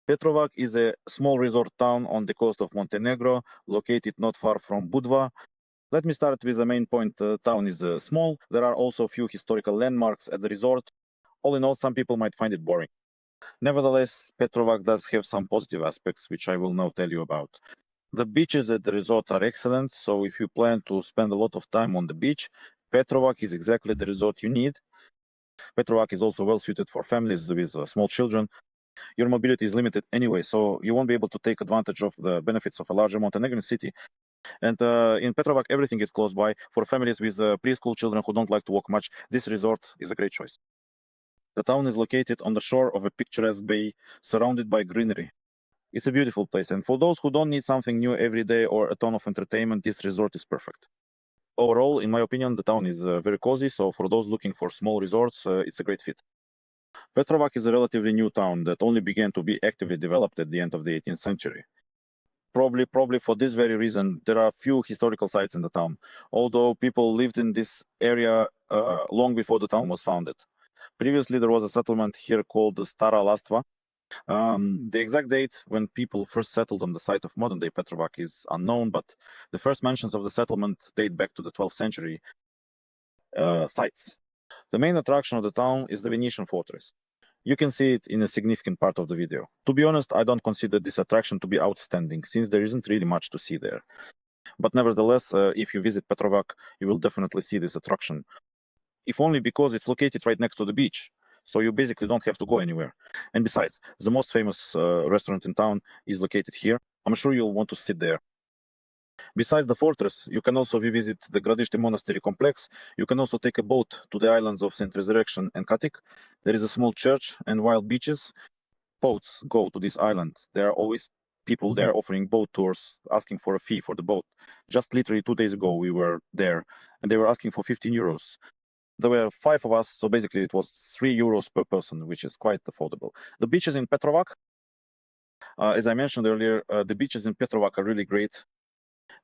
Petrovac is a small resort town on the coast of Montenegro, located not far from Budva. Let me start with the main point. The town is small. There are also a few historical landmarks at the resort. All in all, some people might find it boring. Nevertheless, Petrovac does have some positive aspects, which I will now tell you about. The beaches at the resort are excellent, so if you plan to spend a lot of time on the beach, Petrovac is exactly the resort you need. Petrovac is also well suited for families with small children. Your mobility is limited anyway, so you won't be able to take advantage of the benefits of a larger Montenegrin city. And in Petrovac, everything is close by. For families with preschool children who don't like to walk much, this resort is a great choice. The town is located on the shore of a picturesque bay, surrounded by greenery. It's a beautiful place, and for those who don't need something new every day or a ton of entertainment, this resort is perfect. Overall, in my opinion, the town is very cozy, so for those looking for small resorts, it's a great fit. Petrovac is a relatively new town that only began to be actively developed at the end of the 18th century. Probably for this very reason, there are few historical sites in the town, although people lived in this area long before the town was founded. Previously, there was a settlement here called Stara Lastva. The exact date when people first settled on the site of modern-day Petrovac is unknown, but the first mentions of the settlement date back to the 12th century sites. The main attraction of the town is the Venetian fortress. You can see it in a significant part of the video. To be honest, I don't consider this attraction to be outstanding, since there isn't really much to see there. But nevertheless, if you visit Petrovac, you will definitely see this attraction. If only because it's located right next to the beach, so you basically don't have to go anywhere. And besides, the most famous restaurant in town is located here. I'm sure you'll want to sit there. Besides the fortress, you can also revisit the Gradište Monastery complex. You can also take a boat to the islands of St. Resurrection and Katik. There is a small church and wild beaches. Boats go to this island. There are always people there offering boat tours, asking for a fee for the boat. Just literally 2 days ago, we were there, and they were asking for 15 euros. There were 5 of us, so basically it was 3 euros per person, which is quite affordable. The beaches in Petrovac, as I mentioned earlier, the beaches in Petrovac are really great.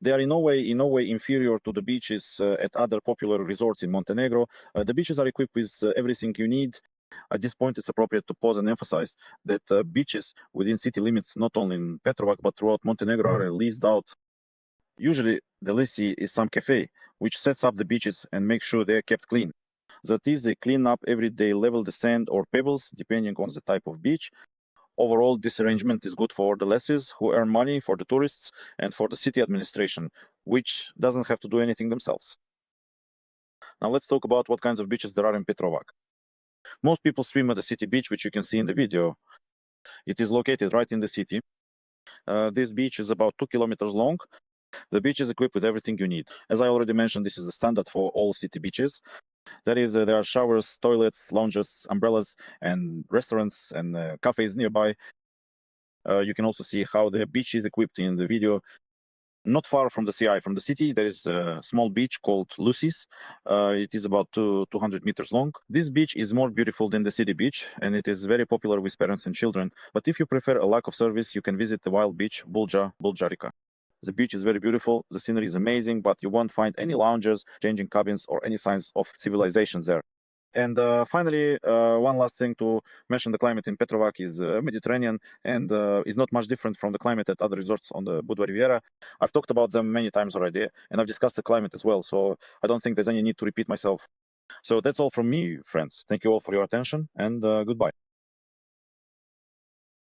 They are in no way inferior to the beaches at other popular resorts in Montenegro. The beaches are equipped with everything you need. At this point, it's appropriate to pause and emphasize that beaches within city limits, not only in Petrovac but throughout Montenegro, are leased out. Usually, the lessee is some cafe, which sets up the beaches and makes sure they are kept clean. That is, they clean up every day, level the sand or pebbles, depending on the type of beach. Overall, this arrangement is good for the lessees who earn money, for the tourists, and for the city administration, which doesn't have to do anything themselves. Now let's talk about what kinds of beaches there are in Petrovac. Most people swim at the city beach, which you can see in the video. It is located right in the city. This beach is about 2 kilometers long. The beach is equipped with everything you need. As I already mentioned, this is the standard for all city beaches. That is, there are showers, toilets, lounges, umbrellas, and restaurants and cafes nearby. You can also see how the beach is equipped in the video. Not far from the CI, from the city, there is a small beach called Lucis. It is about 200 meters long. This beach is more beautiful than the city beach, and it is very popular with parents and children. But if you prefer a lack of service, you can visit the wild beach, Buljarica. The beach is very beautiful, the scenery is amazing, but you won't find any lounges, changing cabins, or any signs of civilization there. And finally, one last thing to mention, the climate in Petrovac is Mediterranean and is not much different from the climate at other resorts on the Budva Riviera. I've talked about them many times already, and I've discussed the climate as well, so I don't think there's any need to repeat myself. So that's all from me, friends. Thank you all for your attention, and goodbye.